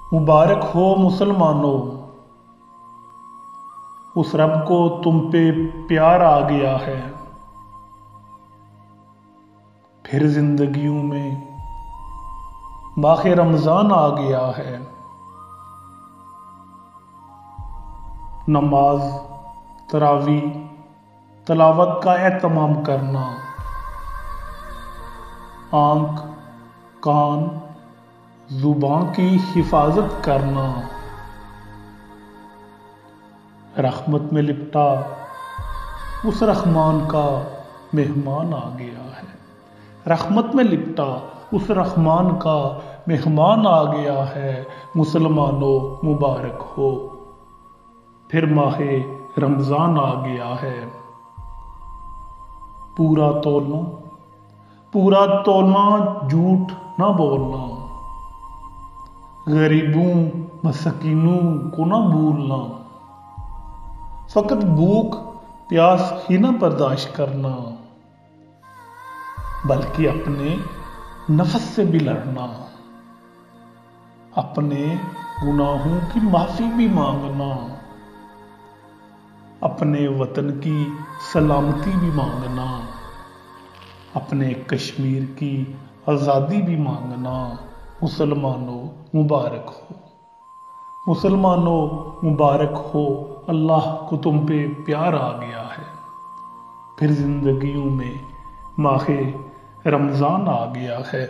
मुबारक हो मुसलमानों, उस रब को तुम पे प्यार आ गया है। फिर जिंदगियों में माह रमजान आ गया है। नमाज, तरावी, तलावत का एहतमाम करना, आंख, कान, जुबान की हिफाजत करना, रहमत में लिपटा उस रहमान का मेहमान आ गया है। रहमत में लिपटा उस रहमान का मेहमान आ गया है। मुसलमानों मुबारक हो, फिर माहे रमजान आ गया है। पूरा तोलना, पूरा तोलना, झूठ ना बोलना, गरीबों मस्कीनों को ना भूलना, फकत भूख प्यास ही ना बर्दाश्त करना, बल्कि अपने नफ्स से भी लड़ना, अपने गुनाहों की माफी भी मांगना, अपने वतन की सलामती भी मांगना, अपने कश्मीर की आज़ादी भी मांगना। मुसलमानों मुबारक हो, मुसलमानों मुबारक हो, अल्लाह को तुम पे प्यार आ गया है। फिर जिंदगियों में माहे रमज़ान आ गया है।